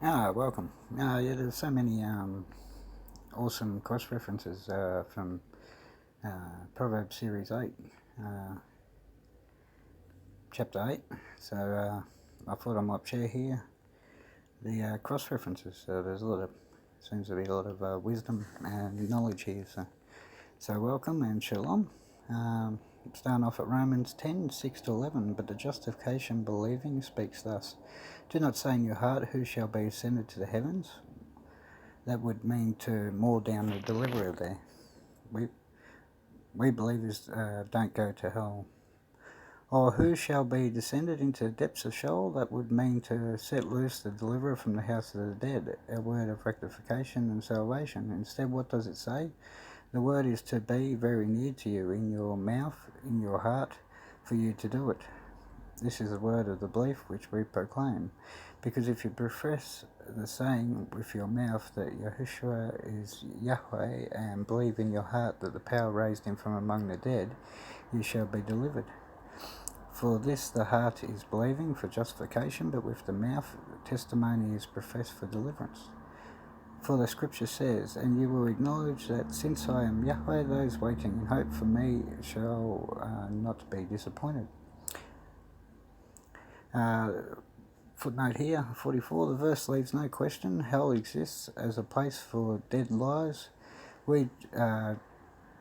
Welcome. Yeah, there's so many awesome cross references from Proverbs Series 8, uh, Chapter 8. So I thought I might share here the cross references. There's seems to be a lot of wisdom and knowledge here. So welcome and shalom. Starting off at Romans 10:6-11. But the justification believing speaks thus: Do not say in your heart, who shall be ascended to the heavens? That would mean to moor down the deliverer there. We believers don't go to hell. Or who shall be descended into the depths of Sheol? That would mean to set loose the deliverer from the house of the dead, a word of rectification and salvation. Instead, what does it say? The word is to be very near to you, in your mouth, in your heart, for you to do it. This is the word of the belief which we proclaim. Because if you profess the saying with your mouth that Yahushua is Yahweh, and believe in your heart that the power raised him from among the dead, you shall be delivered. For this the heart is believing for justification, but with the mouth testimony is professed for deliverance. For the scripture says, And you will acknowledge that since I am Yahweh, those waiting in hope for me shall not be disappointed. Footnote here, 44, the verse leaves no question. Hell exists as a place for dead lives. We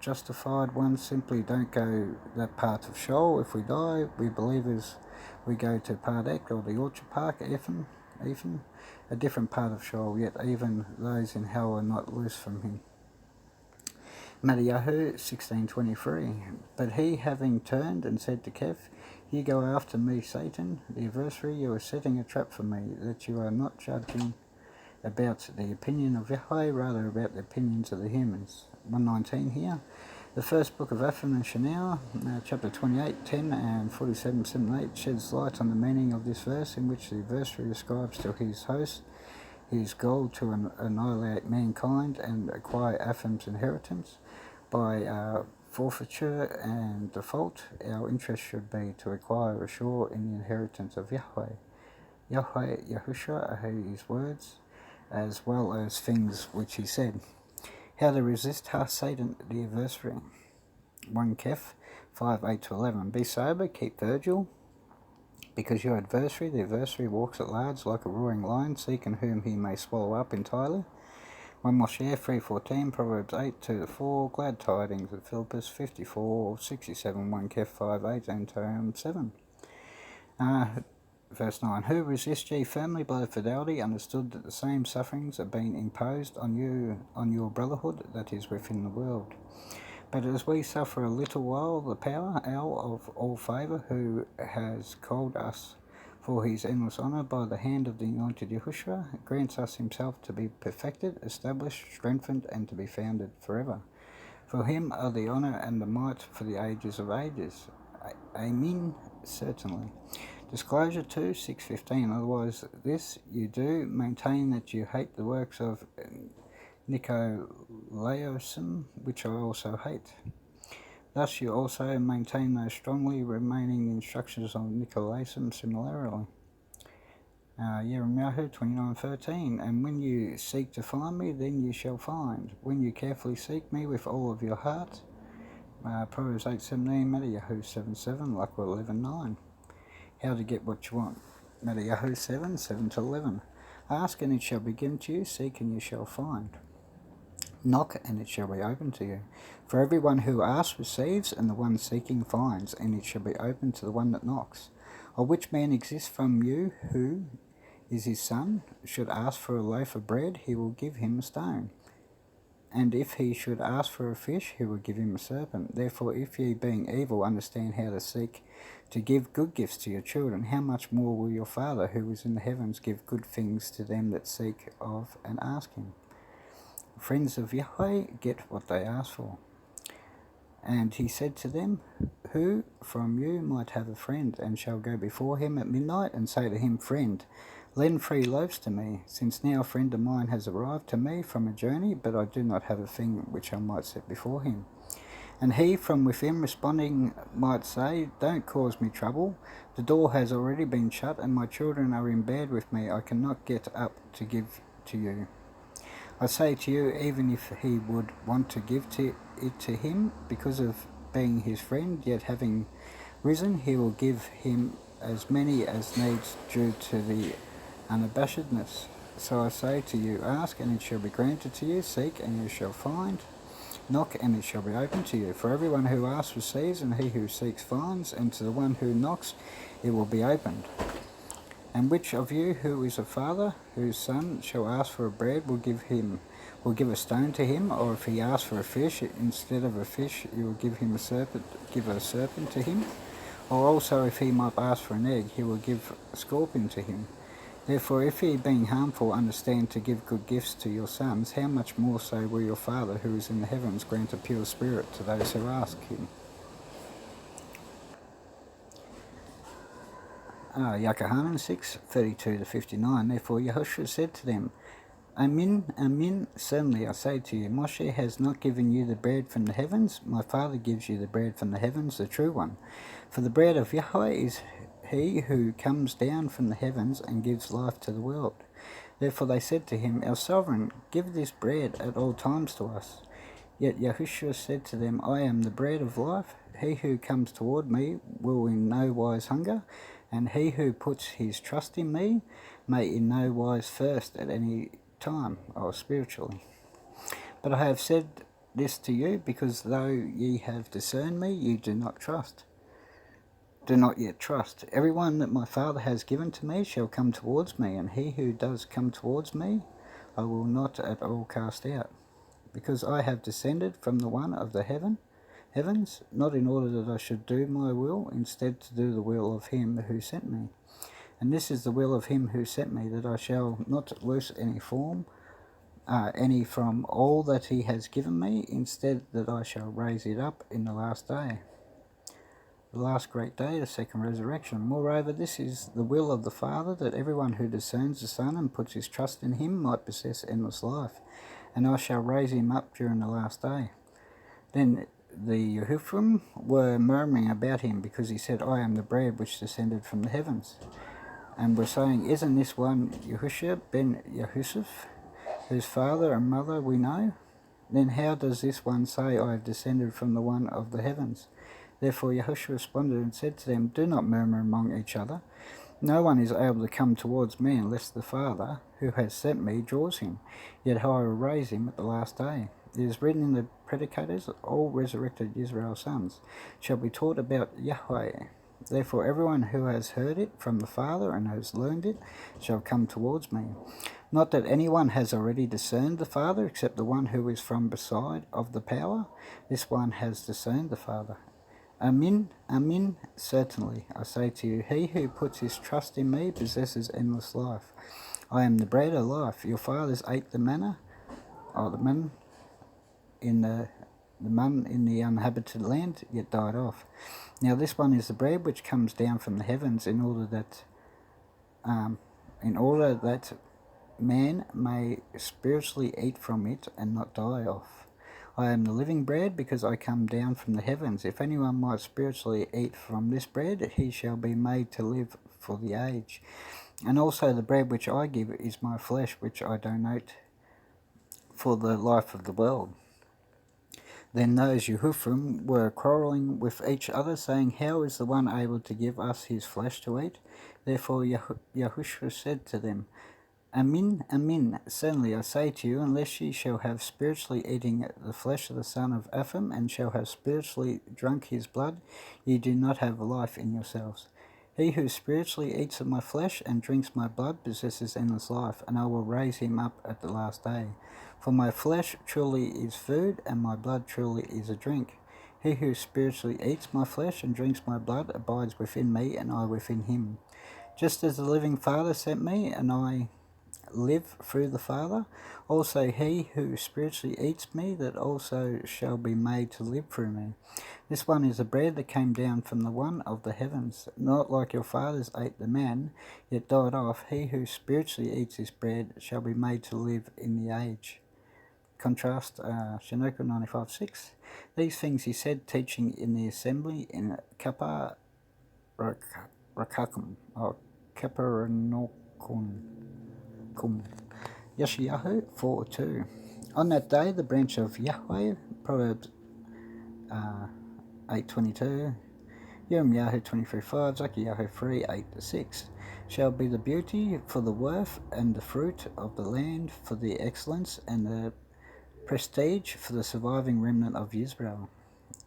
justified ones simply don't go that part of Sheol. If we die, we believers, we go to Part Ek or the Orchard Park, even a different part of Sheol, yet even those in hell are not loose from him. Matthew 16:23. But he, having turned and said to Keph, Ye go after me, Satan, the adversary, you are setting a trap for me, that you are not judging about the opinion of Yahweh, rather about the opinions of the humans. 119 here. The first book of Aphim and Chanel, chapter 28:10 and 47:7-8, sheds light on the meaning of this verse, in which the adversary ascribes to his host his goal to annihilate mankind and acquire Aphim's inheritance. By forfeiture and default, our interest should be to acquire a share in the inheritance of Yahweh. Yahweh, Yahushua, are his words, as well as things which he said. How to resist Satan, the adversary. 1 Keph 5:8-11. Be sober, keep vigil, because your adversary, the adversary, walks at large like a roaring lion, seeking whom he may swallow up entirely. 1 Moshe 3:14, Proverbs 8:2-4, Glad Tidings of Philippus 54:67, 1 Keph 5:8 and 7. Verse 9, Who resist ye firmly by the fidelity, understood that the same sufferings are being imposed on you, on your brotherhood that is within the world. But as we suffer a little while, the power of all favour, who has called us for his endless honour by the hand of the anointed Yahushua, grants us himself to be perfected, established, strengthened, and to be founded forever. For him are the honour and the might for the ages of ages. Amen, certainly. Disclosure 2, 6:15. Otherwise this you do, maintain that you hate the works of Nicolaosum, which I also hate. Thus you also maintain those strongly remaining instructions of Nicolaosum similarly. Jeremiah 29:13. And when you seek to find me, then you shall find. When you carefully seek me with all of your heart. Proverbs 8:17, Matthew 7:7, Luckwa 11:9. How to get what you want. Matthew 7:7-11. Ask and it shall be given to you, seek and you shall find. Knock and it shall be opened to you. For everyone who asks receives, and the one seeking finds, and it shall be opened to the one that knocks. Or which man exists from you who is his son, should ask for a loaf of bread, he will give him a stone. And if he should ask for a fish, he will give him a serpent. Therefore, if ye, being evil, understand how to seek to give good gifts to your children, how much more will your Father, who is in the heavens, give good things to them that seek of and ask him? Friends of Yahweh get what they ask for. And he said to them, Who from you might have a friend, and shall go before him at midnight, and say to him, Friend, lend 3 loaves to me, since now a friend of mine has arrived to me from a journey, but I do not have a thing which I might set before him. And he from within responding might say, don't cause me trouble. The door has already been shut, and my children are in bed with me. I cannot get up to give to you. I say to you, even if he would want to give it to him because of being his friend, yet having risen, he will give him as many as needs due to the unabashedness. So I say to you, ask and it shall be granted to you, seek and you shall find, knock and it shall be opened to you. For everyone who asks receives, and he who seeks finds, and to the one who knocks it will be opened. And which of you who is a father, whose son shall ask for a bread, will give a stone to him? Or if he asks for a fish, instead of a fish you will give a serpent to him? Or also if he might ask for an egg, he will give a scorpion to him. Therefore, if ye, being harmful, understand to give good gifts to your sons, how much more so will your Father who is in the heavens grant a pure spirit to those who ask him. Yakohanan 6:32-59. Therefore Yahushua said to them, Amin, Amin, certainly I say to you, Moshe has not given you the bread from the heavens. My Father gives you the bread from the heavens, the true one. For the bread of Yahweh is he who comes down from the heavens and gives life to the world. Therefore they said to him, Our sovereign, give this bread at all times to us. Yet Yahushua said to them, I am the bread of life. He who comes toward me will in no wise hunger, and he who puts his trust in me may in no wise thirst at any time, or spiritually. But I have said this to you, because though ye have discerned me, ye do not yet trust. Everyone that my Father has given to me shall come towards me, and he who does come towards me I will not at all cast out. Because I have descended from the one of the heavens, not in order that I should do my will, instead to do the will of him who sent me. And this is the will of him who sent me, that I shall not loose any from all that he has given me, instead that I shall raise it up in the last day. The last great day, the second resurrection. Moreover, this is the will of the Father, that everyone who discerns the Son and puts his trust in him might possess endless life, and I shall raise him up during the last day. Then the Yehuphrim were murmuring about him, because he said, I am the bread which descended from the heavens, and were saying, Isn't this one Yahushua ben Yahusuf, whose father and mother we know? Then how does this one say, I have descended from the one of the heavens? Therefore Yahushua responded and said to them, Do not murmur among each other. No one is able to come towards me unless the Father, who has sent me, draws him. Yet I will raise him at the last day. It is written in the Predicators, all resurrected Israel's sons shall be taught about Yahweh. Therefore everyone who has heard it from the Father and has learned it shall come towards me. Not that anyone has already discerned the Father, except the one who is from beside of the power. This one has discerned the Father. Amin, Amin, certainly, I say to you, he who puts his trust in me possesses endless life. I am the bread of life. Your fathers ate the manna, or the man in the uninhabited land, yet died off. Now this one is the bread which comes down from the heavens, in order that man may spiritually eat from it and not die off. I am the living bread, because I come down from the heavens. If anyone might spiritually eat from this bread, he shall be made to live for the age. And also the bread which I give is my flesh, which I donate for the life of the world. Then those Yehuphrim were quarrelling with each other, saying, How is the one able to give us his flesh to eat? Therefore Yahushua said to them, Amin, Amin, certainly I say to you, unless ye shall have spiritually eating the flesh of the son of Ephraim, and shall have spiritually drunk his blood, ye do not have life in yourselves. He who spiritually eats of my flesh and drinks my blood possesses endless life, and I will raise him up at the last day. For my flesh truly is food, and my blood truly is a drink. He who spiritually eats my flesh and drinks my blood abides within me, and I within him. Just as the living Father sent me, and I live through the Father, also he who spiritually eats me, that also shall be made to live through me. This one is the bread that came down from the one of the heavens, not like your fathers ate the man, yet died off. He who spiritually eats this bread shall be made to live in the age Contrast Shinoka 95:6. These things he said, teaching in the assembly in Kappa Rakakum, or Kaparanokum. Yeshayahu 4:2. On that day, the branch of Yahweh, Proverbs 8:22, Yirmiyahu 23:5, Zechariah 3:8-6, shall be the beauty for the worth and the fruit of the land for the excellence and the prestige for the surviving remnant of Israel.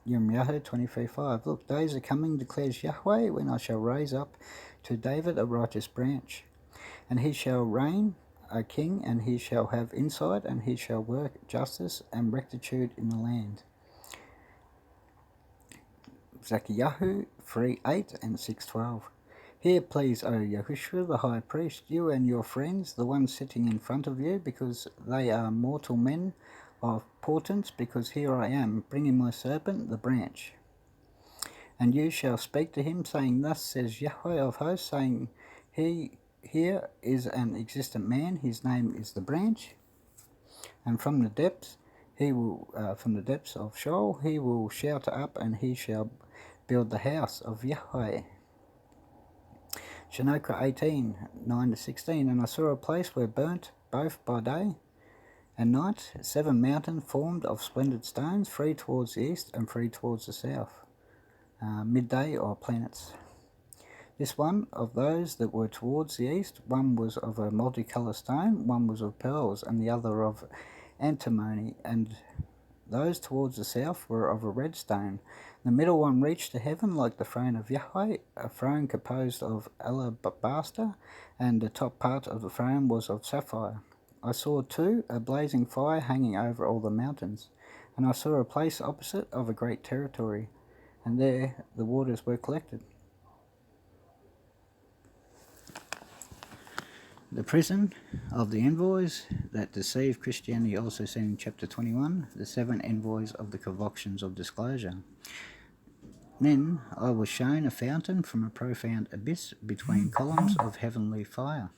Yirmiyahu 23:5, look, days are coming, declares Yahweh, when I shall raise up to David a righteous branch, and he shall reign a king, and he shall have insight, and he shall work justice and rectitude in the land. Zechariah 3:8 and 6:12. Hear, please, O Yahushua the high priest, you and your friends, the ones sitting in front of you, because they are mortal men of portents, because here I am, bringing my serpent, the branch. And you shall speak to him, saying, thus says Yahweh of hosts, saying, here is an existent man, his name is the branch, and from the depths of Sheol, he will shout up, and he shall build the house of Yahweh. Shinoka 18:9-16. And I saw a place where burnt both by day and night 7 mountains formed of splendid stones, 3 towards the east and 3 towards the south, midday or planets. This one of those that were towards the east, one was of a multicolour stone, one was of pearls, and the other of antimony, and those towards the south were of a red stone. The middle one reached to heaven like the throne of Yahweh, a throne composed of alabaster, and the top part of the throne was of sapphire. I saw too a blazing fire hanging over all the mountains, and I saw a place opposite of a great territory, and there the waters were collected. The prison of the envoys that deceived Christianity, also seen in chapter 21, the 7 envoys of the convoctions of disclosure. Then I was shown a fountain from a profound abyss between columns of heavenly fire.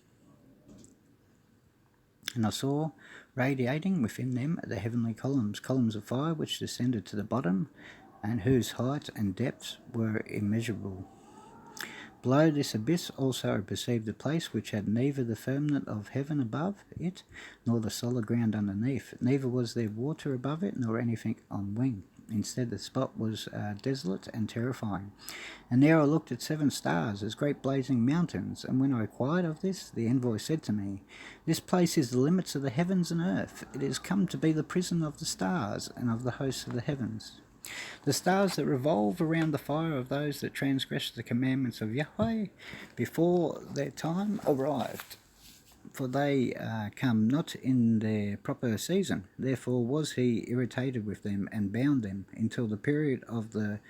And I saw radiating within them the heavenly columns of fire which descended to the bottom, and whose height and depths were immeasurable. Below this abyss also I perceived a place which had neither the firmament of heaven above it, nor the solid ground underneath. Neither was there water above it, nor anything on wing. Instead, the spot was desolate and terrifying. And there I looked at 7 stars, as great blazing mountains. And when I inquired of this, the envoy said to me, this place is the limits of the heavens and earth. It is come to be the prison of the stars and of the hosts of the heavens. The stars that revolve around the fire of those that transgress the commandments of Yahweh before their time arrived, for they come not in their proper season. Therefore was he irritated with them and bound them until the period of the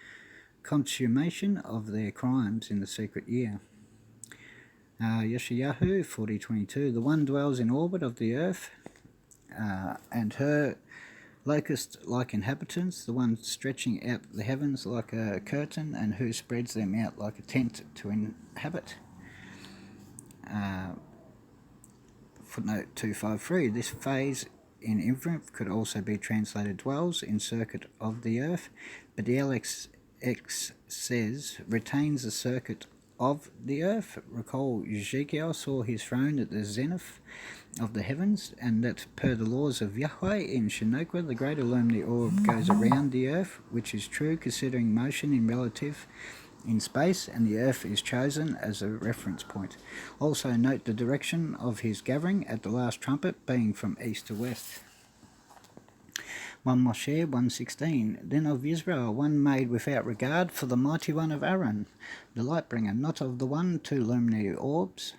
consummation of their crimes in the secret year. Yeshayahu 40:22. The one dwells in orbit of the earth, and her locust-like inhabitants, the one stretching out the heavens like a curtain, and who spreads them out like a tent to inhabit. Footnote 253. This phase in infinitive could also be translated dwells in circuit of the earth, but the LXX says retains the circuit of the earth. Recall Ezekiel saw his throne at the zenith of the heavens, and that per the laws of Yahweh in Shinoka, the great luminary orb goes around the earth, which is true considering motion in relative in space, and the earth is chosen as a reference point. Also note the direction of his gathering at the last trumpet being from east to west. 1 Moshe 1:16. Then of Israel one made without regard for the mighty one of Aaron, the light bringer, not of the one 2 luminary orbs,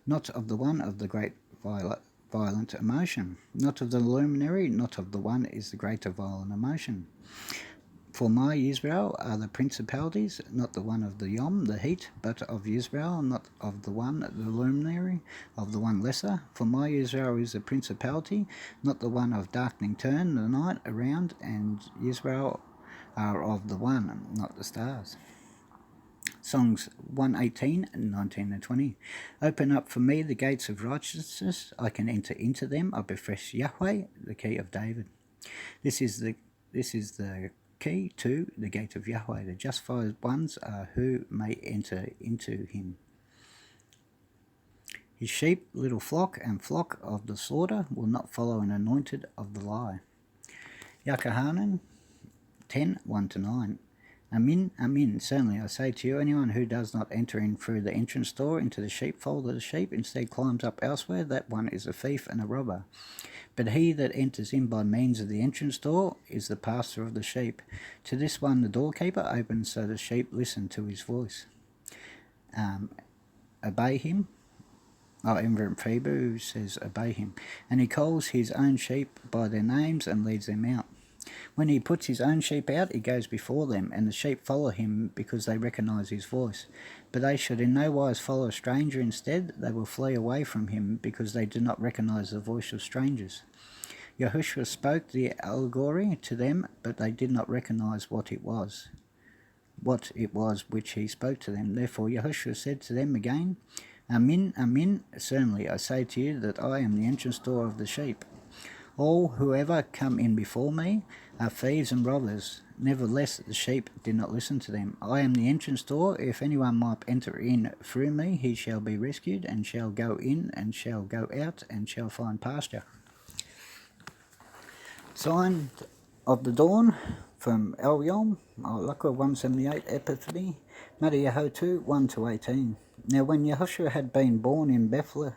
not of the one of the great violent emotion, not of the luminary, not of the one is the greater violent emotion. For my Israel are the principalities, not the one of the Yom, the heat, but of Israel, not of the one, the luminary, of the one lesser. For my Israel is the principality, not the one of darkening turn the night around, and Israel are of the one, not the stars. Songs 118, 19 and 20. Open up for me the gates of righteousness, I can enter into them. I befresh Yahweh, the key of David. This is the key to the gate of Yahweh. The justified ones are who may enter into him. His sheep, little flock, and flock of the slaughter will not follow an anointed of the lie. Yakahanan 10, 1-9. Amin, Amin, certainly I say to you, anyone who does not enter in through the entrance door into the sheepfold of the sheep, instead climbs up elsewhere, that one is a thief and a robber. But he that enters in by means of the entrance door is the pastor of the sheep. To this one the doorkeeper opens, so the sheep listen to his voice. Obey him. Enver Febu says obey him. And he calls his own sheep by their names and leads them out. When he puts his own sheep out, he goes before them, and the sheep follow him because they recognize his voice. But they should in no wise follow a stranger. Instead, they will flee away from him because they do not recognize the voice of strangers. Yahushua spoke the allegory to them, but they did not recognize what it was which he spoke to them. Therefore Yahushua said to them again, Amin, Amin, certainly I say to you that I am the entrance door of the sheep. All who ever come in before me are thieves and robbers. Nevertheless, the sheep did not listen to them. I am the entrance door. If anyone might enter in through me, he shall be rescued, and shall go in, and shall go out, and shall find pasture. Sign of the dawn from El Yom, Al-Lakwa 178, Epiphany, Madiyahotu 1-18. Now when Yahushua had been born in Bethlehem,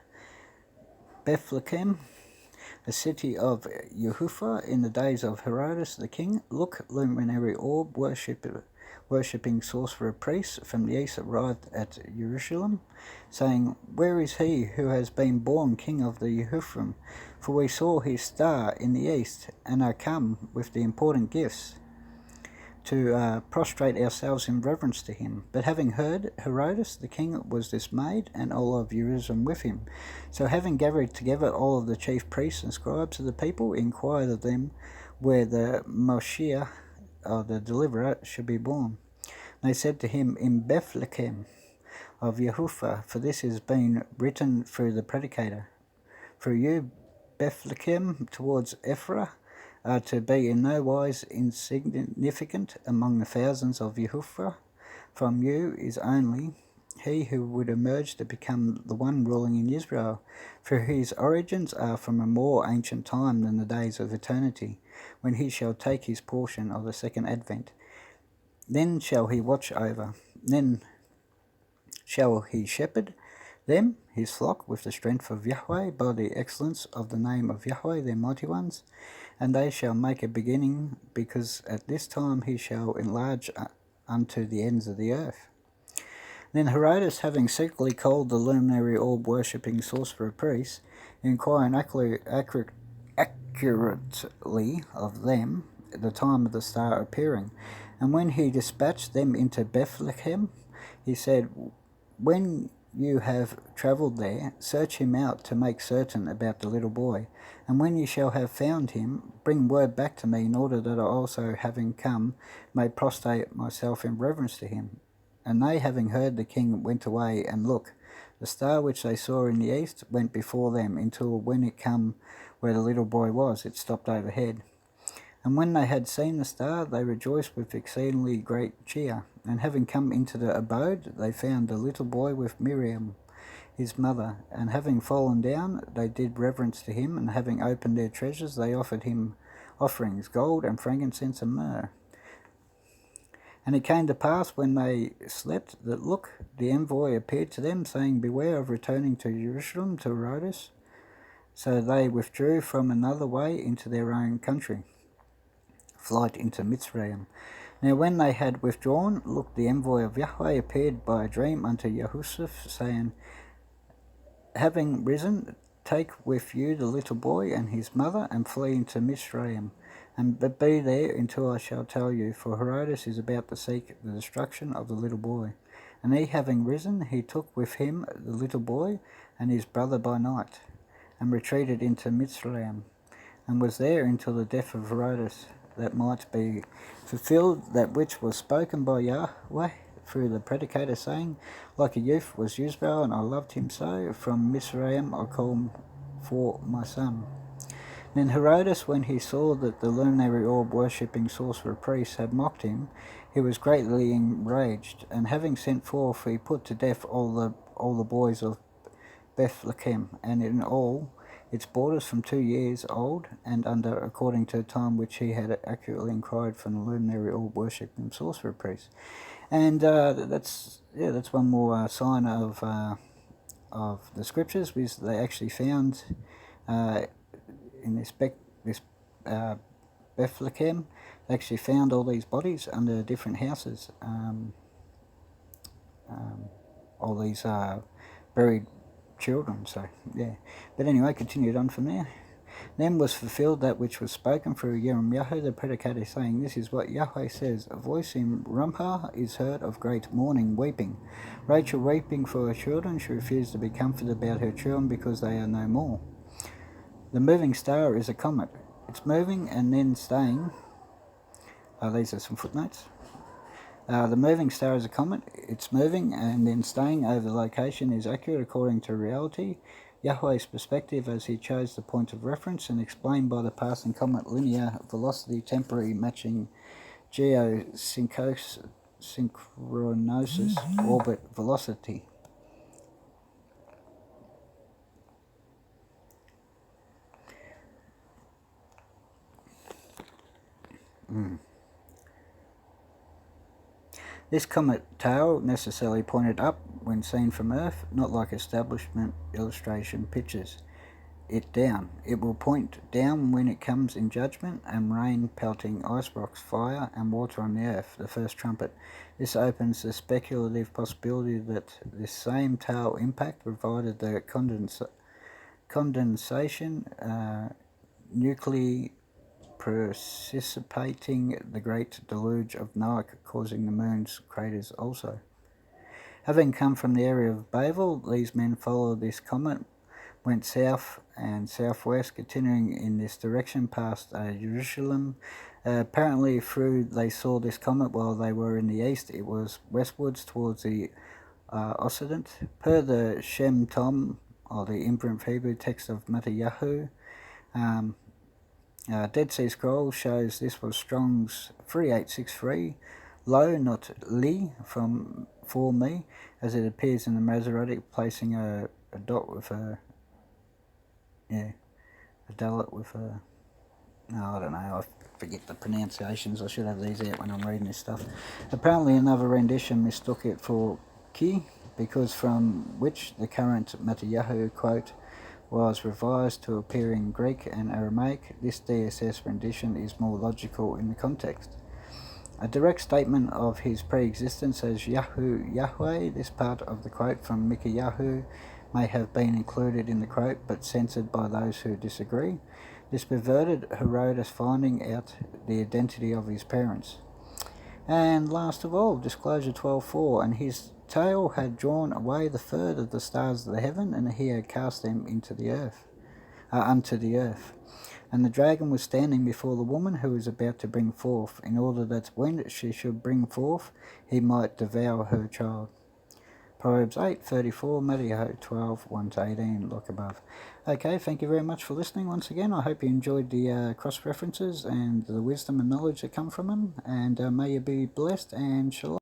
a city of Yehuphah, in the days of Herodes the king, look, luminary orb, worshipping sorcerer priests from the east arrived at Jerusalem, saying, Where is he who has been born king of the Yehuphim? For we saw his star in the east, and are come with the important gifts to prostrate ourselves in reverence to him. But having heard Herodes the king was dismayed, and all of Jerusalem with him. So having gathered together all of the chief priests and scribes of the people, inquired of them where the Moshiach, or the deliverer, should be born. They said to him, In Bethlehem of Yehuphah, for this has been written through the predicator. For you, Bethlehem, towards Ephraim, are to be in no wise insignificant among the thousands of Yehuphah. From you is only he who would emerge to become the one ruling in Israel, for his origins are from a more ancient time than the days of eternity, when he shall take his portion of the second advent. Then shall he watch over, then shall he shepherd them, his flock, with the strength of Yahweh, by the excellence of the name of Yahweh, their mighty ones. And they shall make a beginning, because at this time he shall enlarge unto the ends of the earth. Then Herodes, having secretly called the luminary orb worshipping sorcerer priests, inquiring accurately of them the time of the star appearing, and when he dispatched them into Bethlehem, he said, When you have travelled there, search him out to make certain about the little boy. And when you shall have found him, bring word back to me, in order that I also, having come, may prostrate myself in reverence to him. And they, having heard the king, went away, and look, the star which they saw in the east went before them, until when it come where the little boy was, it stopped overhead. And when they had seen the star, they rejoiced with exceedingly great cheer. And having come into the abode, they found the little boy with Miriam, his mother. And having fallen down, they did reverence to him, and having opened their treasures, they offered him offerings, gold and frankincense and myrrh. And it came to pass, when they slept, that, look, the envoy appeared to them, saying, Beware of returning to Jerusalem to Herodes. So they withdrew from another way into their own country, flight into Mitzrayim. Now when they had withdrawn, look, the envoy of Yahweh appeared by a dream unto Yahushua, saying, Having risen, take with you the little boy and his mother, and flee into Mitzrayim, and be there until I shall tell you, for Herodes is about to seek the destruction of the little boy. And he, having risen, he took with him the little boy and his brother by night, and retreated into Mitzrayim, and was there until the death of Herodes, that might be fulfilled that which was spoken by Yahweh through the predicator, saying, Like a youth was Uzbel, and I loved him so. From Mizraim I called for my son. Then Herodes, when he saw that the luminary orb worshipping sorcerer priests had mocked him, he was greatly enraged, and having sent forth, he put to death all the boys of Bethlehem, and in all its borders from 2 years old and under, according to the time which he had accurately inquired from the luminary orb worshipping sorcerer priests. And that's one more sign of the scriptures, which they actually found in this Bethlehem. They actually found all these bodies under different houses. All these buried children. So yeah, but anyway, continued on from there. Then was fulfilled that which was spoken through Yahweh the predicator, saying, This is what Yahweh says, A voice in Ramah is heard of great mourning, weeping. Rachel weeping for her children, she refused to be comforted about her children because they are no more. The moving star is a comet. It's moving and then staying. These are some footnotes. The moving star is a comet. It's moving and then staying over the location is accurate according to reality. Yahweh's perspective as he chose the point of reference and explained by the passing comet linear velocity temporary matching geosynchronosis orbit velocity. This comet tail necessarily pointed up when seen from Earth, not like establishment illustration pictures it down. It will point down when it comes in judgment and rain pelting ice rocks, fire and water on the Earth, the first trumpet. This opens the speculative possibility that this same tail impact provided the condensation nuclei precipitating the great deluge of Noah, causing the moon's craters also. Having come from the area of Babel, these men followed this comet, went south and southwest, continuing in this direction past Jerusalem. Apparently they saw this comet while they were in the east. It was westwards towards the Occident. Per the Shem Tom, or the imprint Hebrew text of Matthew, Dead Sea Scroll shows this was Strong's 3863, Lo, not Li, for me, as it appears in the Masoretic, placing a dot with a dalet with a, no, I don't know, I forget the pronunciations, I should have these out when I'm reading this stuff. Apparently another rendition mistook it for Ki, because from which the current Matthew quote was revised to appear in Greek and Aramaic. This DSS rendition is more logical in the context. A direct statement of his pre-existence as Yahweh, this part of the quote from Micah may have been included in the quote but censored by those who disagree. This perverted Herodes finding out the identity of his parents. And last of all, Disclosure 12:4, and his tail had drawn away the third of the stars of the heaven, and he had cast them into the earth, unto the earth. And the dragon was standing before the woman who was about to bring forth, in order that when she should bring forth, he might devour her child. Proverbs 8:34, Matthew 12:1-18, look above. Okay, thank you very much for listening once again. I hope you enjoyed the cross-references and the wisdom and knowledge that come from them, and may you be blessed, and shalom.